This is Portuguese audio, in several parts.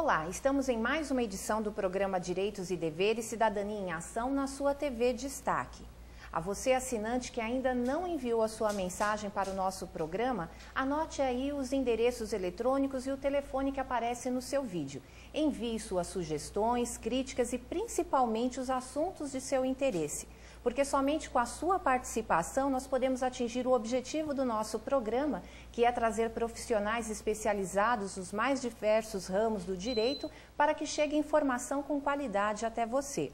Olá, estamos em mais uma edição do programa Direitos e Deveres Cidadania em Ação na sua TV Destaque. A você, assinante que ainda não enviou a sua mensagem para o nosso programa, anote aí os endereços eletrônicos e o telefone que aparece no seu vídeo. Envie suas sugestões, críticas e principalmente os assuntos de seu interesse, porque somente com a sua participação nós podemos atingir o objetivo do nosso programa, que é trazer profissionais especializados nos mais diversos ramos do direito para que chegue informação com qualidade até você.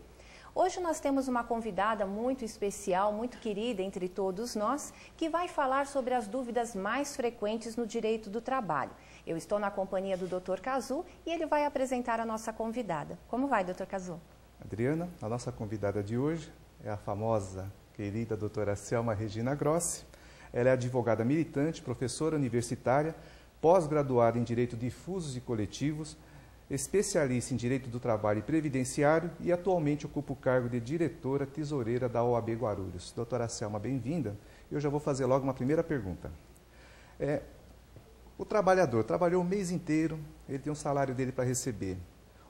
Hoje nós temos uma convidada muito especial, muito querida entre todos nós, que vai falar sobre as dúvidas mais frequentes no direito do trabalho. Eu estou na companhia do Dr. Cazu e ele vai apresentar a nossa convidada. Como vai, Dr. Cazu? Adriana, a nossa convidada de hoje é a famosa, querida doutora Selma Regina Grossi. Ela é advogada militante, professora universitária, pós-graduada em Direito Difusos e Coletivos, especialista em Direito do Trabalho e Previdenciário e atualmente ocupa o cargo de diretora tesoureira da OAB Guarulhos. Doutora Selma, bem-vinda. Eu já vou fazer logo uma primeira pergunta. O trabalhador trabalhou o mês inteiro, ele tem um salário dele para receber.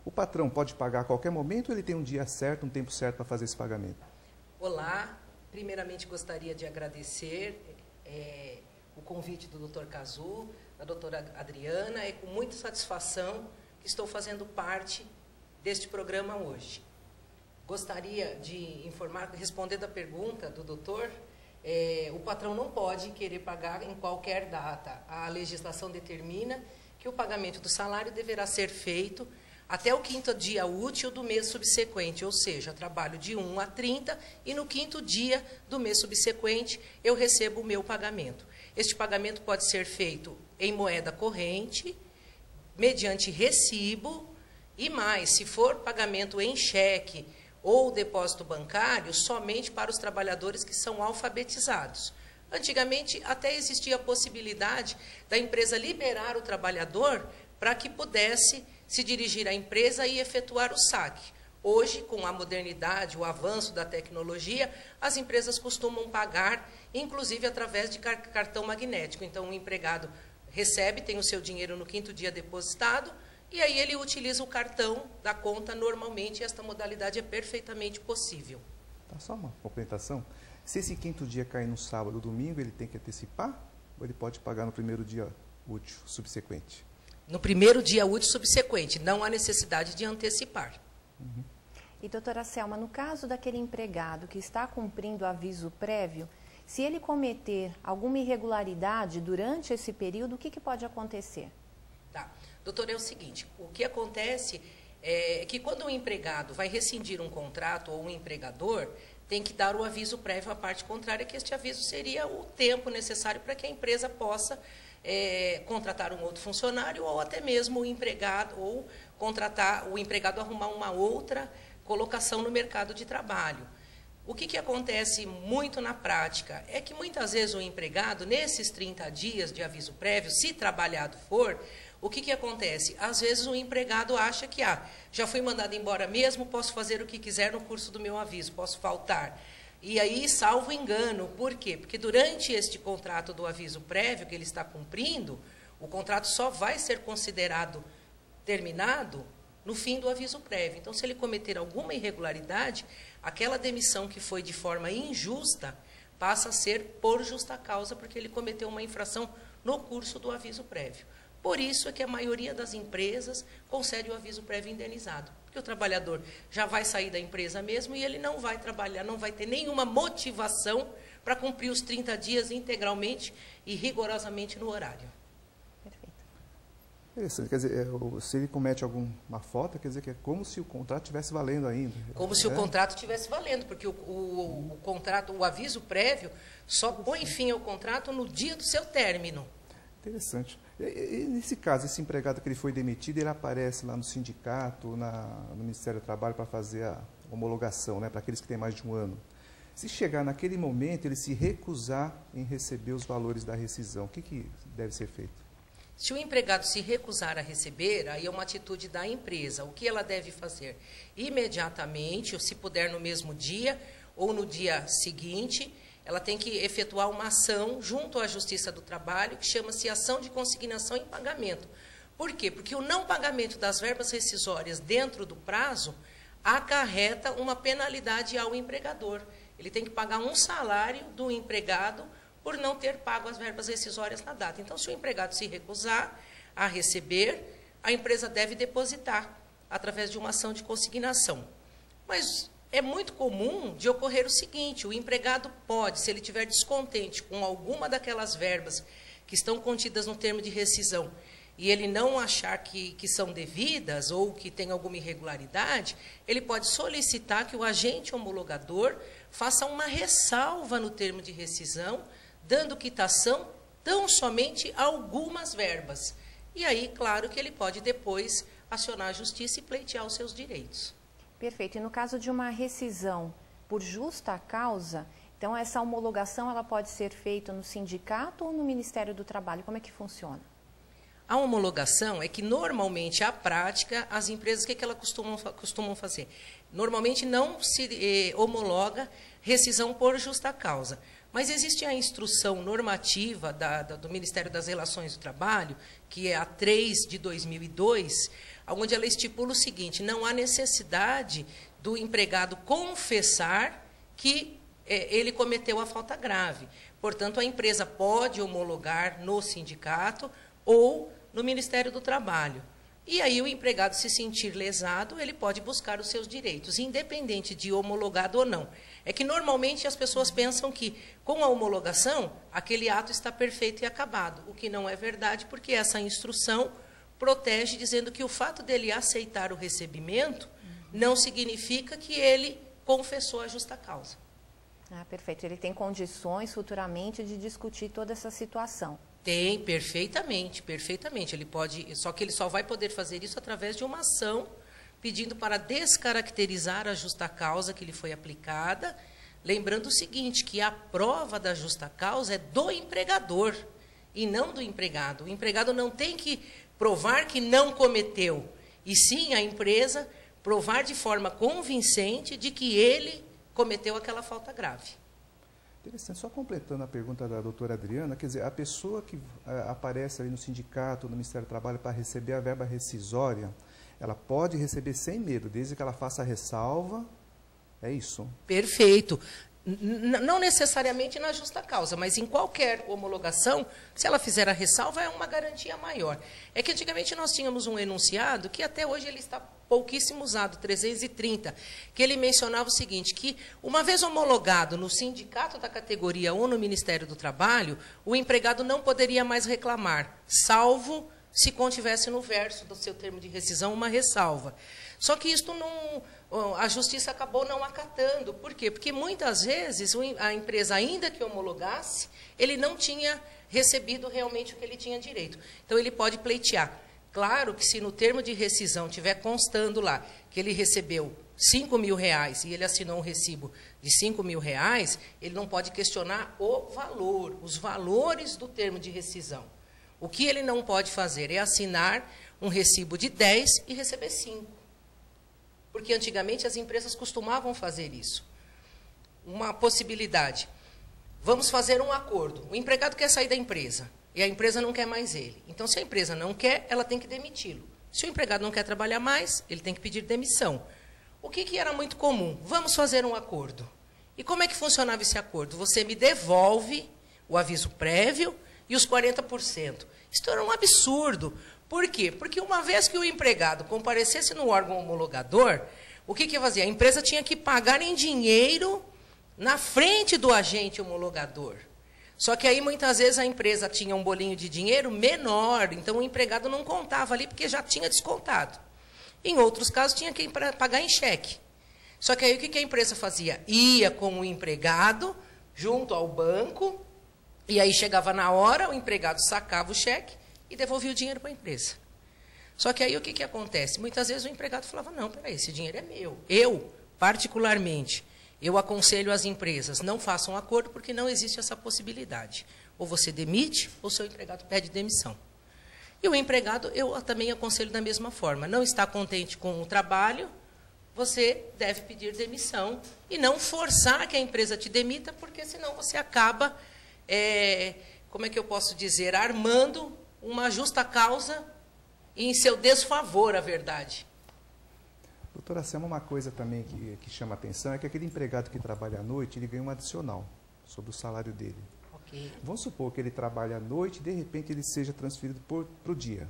O patrão pode pagar a qualquer momento ou ele tem um dia certo, um tempo certo para fazer esse pagamento? Olá, primeiramente gostaria de agradecer o convite do Dr. Cazu, da doutora Adriana. É com muita satisfação que estou fazendo parte deste programa hoje. Gostaria de informar, respondendo a pergunta do doutor, o patrão não pode querer pagar em qualquer data. A legislação determina que o pagamento do salário deverá ser feito até o 5º dia útil do mês subsequente, ou seja, trabalho de 1 a 30 e no 5º dia do mês subsequente eu recebo o meu pagamento. Este pagamento pode ser feito em moeda corrente, mediante recibo e mais, se for pagamento em cheque ou depósito bancário, somente para os trabalhadores que são alfabetizados. Antigamente até existia a possibilidade da empresa liberar o trabalhador para que pudesse se dirigir à empresa e efetuar o saque. Hoje, com a modernidade, o avanço da tecnologia, as empresas costumam pagar, inclusive através de cartão magnético. Então, o empregado recebe, tem o seu dinheiro no 5º dia depositado, e aí ele utiliza o cartão da conta normalmente, e esta modalidade é perfeitamente possível. Tá, só uma complementação. Se esse 5º dia cair no sábado ou domingo, ele tem que antecipar ou ele pode pagar no primeiro dia útil subsequente? No primeiro dia útil subsequente, não há necessidade de antecipar. Uhum. E, doutora Selma, no caso daquele empregado que está cumprindo aviso prévio, se ele cometer alguma irregularidade durante esse período, o que pode acontecer? Tá. Doutor, é o seguinte, o que acontece é que quando o empregado vai rescindir um contrato ou um empregador, tem que dar o aviso prévio à parte contrária, que este aviso seria o tempo necessário para que a empresa possa contratar um outro funcionário ou até mesmo o empregado, ou contratar o empregado arrumar uma outra colocação no mercado de trabalho. O que acontece muito na prática é que muitas vezes o empregado, nesses 30 dias de aviso prévio, se trabalhado for, o que acontece? Às vezes o empregado acha que já fui mandado embora mesmo, posso fazer o que quiser no curso do meu aviso, posso faltar. E aí, salvo engano, por quê? Porque durante este contrato do aviso prévio que ele está cumprindo, o contrato só vai ser considerado terminado no fim do aviso prévio. Então, se ele cometer alguma irregularidade, aquela demissão que foi de forma injusta passa a ser por justa causa, porque ele cometeu uma infração no curso do aviso prévio. Por isso é que a maioria das empresas concede o aviso prévio indenizado, porque o trabalhador já vai sair da empresa mesmo e ele não vai trabalhar, não vai ter nenhuma motivação para cumprir os 30 dias integralmente e rigorosamente no horário. Perfeito. Isso, quer dizer, se ele comete alguma falta, quer dizer que é como se o contrato estivesse valendo ainda. Como se o contrato estivesse valendo, porque o contrato, o aviso prévio só põe fim ao contrato no dia do seu término. Interessante. E nesse caso, esse empregado que ele foi demitido, ele aparece lá no sindicato, no Ministério do Trabalho para fazer a homologação, né, para aqueles que têm mais de um ano. Se chegar naquele momento, ele se recusar em receber os valores da rescisão, o que deve ser feito? Se o empregado se recusar a receber, aí é uma atitude da empresa. O que ela deve fazer? Imediatamente, ou se puder no mesmo dia ou no dia seguinte, ela tem que efetuar uma ação junto à Justiça do Trabalho, que chama-se ação de consignação em pagamento. Por quê? Porque o não pagamento das verbas rescisórias dentro do prazo acarreta uma penalidade ao empregador. Ele tem que pagar um salário do empregado por não ter pago as verbas rescisórias na data. Então, se o empregado se recusar a receber, a empresa deve depositar através de uma ação de consignação. Mas é muito comum de ocorrer o seguinte: o empregado pode, se ele estiver descontente com alguma daquelas verbas que estão contidas no termo de rescisão, e ele não achar que são devidas ou que tem alguma irregularidade, ele pode solicitar que o agente homologador faça uma ressalva no termo de rescisão, dando quitação tão somente a algumas verbas. E aí, claro que ele pode depois acionar a justiça e pleitear os seus direitos. Perfeito. E no caso de uma rescisão por justa causa, então essa homologação ela pode ser feita no sindicato ou no Ministério do Trabalho? Como é que funciona? A homologação é que, normalmente, a prática, as empresas, o que elas costumam fazer? Normalmente não se homologa rescisão por justa causa. Mas existe a instrução normativa do Ministério das Relações do Trabalho, que é a 3 de 2002, onde ela estipula o seguinte: não há necessidade do empregado confessar que ele cometeu a falta grave. Portanto, a empresa pode homologar no sindicato ou no Ministério do Trabalho. E aí o empregado, se sentir lesado, ele pode buscar os seus direitos, independente de homologado ou não. É que normalmente as pessoas pensam que, com a homologação, aquele ato está perfeito e acabado, o que não é verdade, porque essa instrução protege, dizendo que o fato dele aceitar o recebimento não significa que ele confessou a justa causa. Ah, perfeito. Ele tem condições futuramente de discutir toda essa situação. Tem, perfeitamente, perfeitamente. Ele pode, só que ele só vai poder fazer isso através de uma ação pedindo para descaracterizar a justa causa que lhe foi aplicada, lembrando o seguinte, que a prova da justa causa é do empregador e não do empregado. O empregado não tem que provar que não cometeu, e sim a empresa provar de forma convincente de que ele cometeu aquela falta grave. Interessante. Só completando a pergunta da doutora Adriana, quer dizer, a pessoa que aparece ali no sindicato, no Ministério do Trabalho, para receber a verba rescisória, ela pode receber sem medo, desde que ela faça a ressalva, é isso? Perfeito. Não necessariamente na justa causa, mas em qualquer homologação, se ela fizer a ressalva, é uma garantia maior. É que antigamente nós tínhamos um enunciado, que até hoje ele está pouquíssimo usado, 330, que ele mencionava o seguinte, que uma vez homologado no sindicato da categoria ou no Ministério do Trabalho, o empregado não poderia mais reclamar, salvo se contivesse no verso do seu termo de rescisão uma ressalva. Só que isto não, a justiça acabou não acatando. Por quê? Porque muitas vezes a empresa, ainda que homologasse, ele não tinha recebido realmente o que ele tinha direito. Então, ele pode pleitear. Claro que se no termo de rescisão tiver constando lá que ele recebeu R$5.000 e ele assinou um recibo de R$5.000, ele não pode questionar o valor, os valores do termo de rescisão. O que ele não pode fazer é assinar um recibo de 10 e receber 5. Porque antigamente as empresas costumavam fazer isso. Uma possibilidade. Vamos fazer um acordo. O empregado quer sair da empresa e a empresa não quer mais ele. Então, se a empresa não quer, ela tem que demiti-lo. Se o empregado não quer trabalhar mais, ele tem que pedir demissão. O que era muito comum? Vamos fazer um acordo. E como é que funcionava esse acordo? Você me devolve o aviso prévio e os 40%. Isso era um absurdo. Por quê? Porque uma vez que o empregado comparecesse no órgão homologador, o que ia fazer? A empresa tinha que pagar em dinheiro na frente do agente homologador. Só que aí, muitas vezes, a empresa tinha um bolinho de dinheiro menor, então o empregado não contava ali porque já tinha descontado. Em outros casos, tinha que pagar em cheque. Só que aí, o que a empresa fazia? Ia com o empregado junto ao banco, e aí chegava na hora, o empregado sacava o cheque e devolvia o dinheiro para a empresa. Só que aí o que acontece? Muitas vezes o empregado falava, não, peraí, esse dinheiro é meu. Eu, particularmente, eu aconselho as empresas, não façam acordo porque não existe essa possibilidade. Ou você demite, ou seu empregado pede demissão. E o empregado, eu também aconselho da mesma forma. Não está contente com o trabalho, você deve pedir demissão e não forçar que a empresa te demita, porque senão você acaba, como é que eu posso dizer, armando uma justa causa em seu desfavor, a verdade. Doutora Selma, uma coisa também que chama atenção é que aquele empregado que trabalha à noite, ele ganha um adicional sobre o salário dele. Ok. Vamos supor que ele trabalha à noite e, de repente, ele seja transferido para o dia.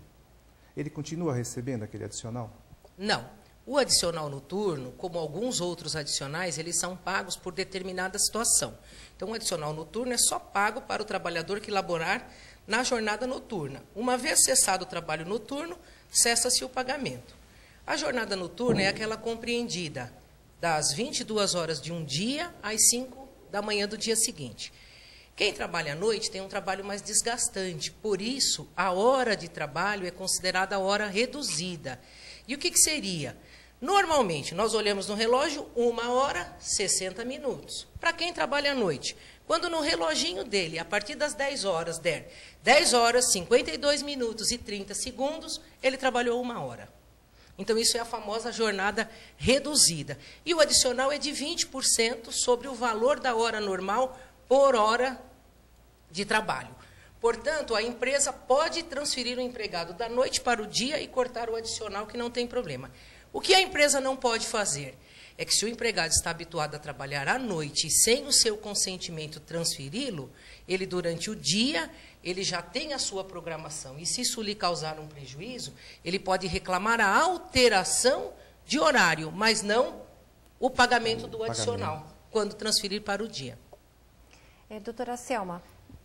Ele continua recebendo aquele adicional? Não. O adicional noturno, como alguns outros adicionais, eles são pagos por determinada situação. Então, o adicional noturno é só pago para o trabalhador que laborar na jornada noturna. Uma vez cessado o trabalho noturno, cessa-se o pagamento. A jornada noturna é aquela compreendida das 22 horas de um dia às 5 da manhã do dia seguinte. Quem trabalha à noite tem um trabalho mais desgastante, por isso a hora de trabalho é considerada a hora reduzida. E o que seria? Normalmente, nós olhamos no relógio 1 hora, 60 minutos. Para quem trabalha à noite, quando no reloginho dele, a partir das 10 horas, der 10 horas, 52 minutos e 30 segundos, ele trabalhou 1 hora. Então, isso é a famosa jornada reduzida. E o adicional é de 20% sobre o valor da hora normal por hora de trabalho. Portanto, a empresa pode transferir o empregado da noite para o dia e cortar o adicional, que não tem problema. O que a empresa não pode fazer é que, se o empregado está habituado a trabalhar à noite e sem o seu consentimento transferi-lo, ele, durante o dia, ele já tem a sua programação. E se isso lhe causar um prejuízo, ele pode reclamar a alteração de horário, mas não o pagamento do adicional, quando transferir para o dia. Doutora Selma,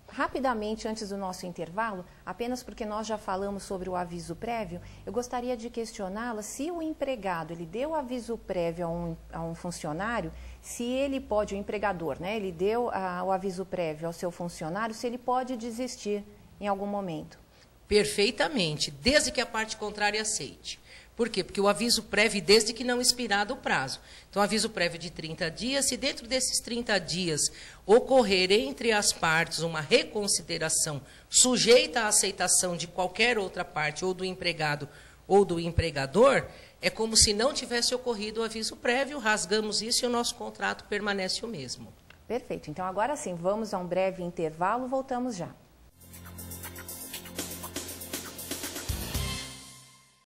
rapidamente, antes do nosso intervalo, apenas porque nós já falamos sobre o aviso prévio, eu gostaria de questioná-la se o empregado, ele deu aviso prévio a um funcionário, se ele pode, o empregador, né, ele deu o aviso prévio ao seu funcionário, se ele pode desistir em algum momento. Perfeitamente, desde que a parte contrária aceite. Por quê? Porque o aviso prévio, desde que não expirado o prazo. Então, aviso prévio de 30 dias, se dentro desses 30 dias ocorrer entre as partes uma reconsideração sujeita à aceitação de qualquer outra parte, ou do empregado ou do empregador, é como se não tivesse ocorrido o aviso prévio, rasgamos isso e o nosso contrato permanece o mesmo. Perfeito. Então, agora sim, vamos a um breve intervalo, voltamos já.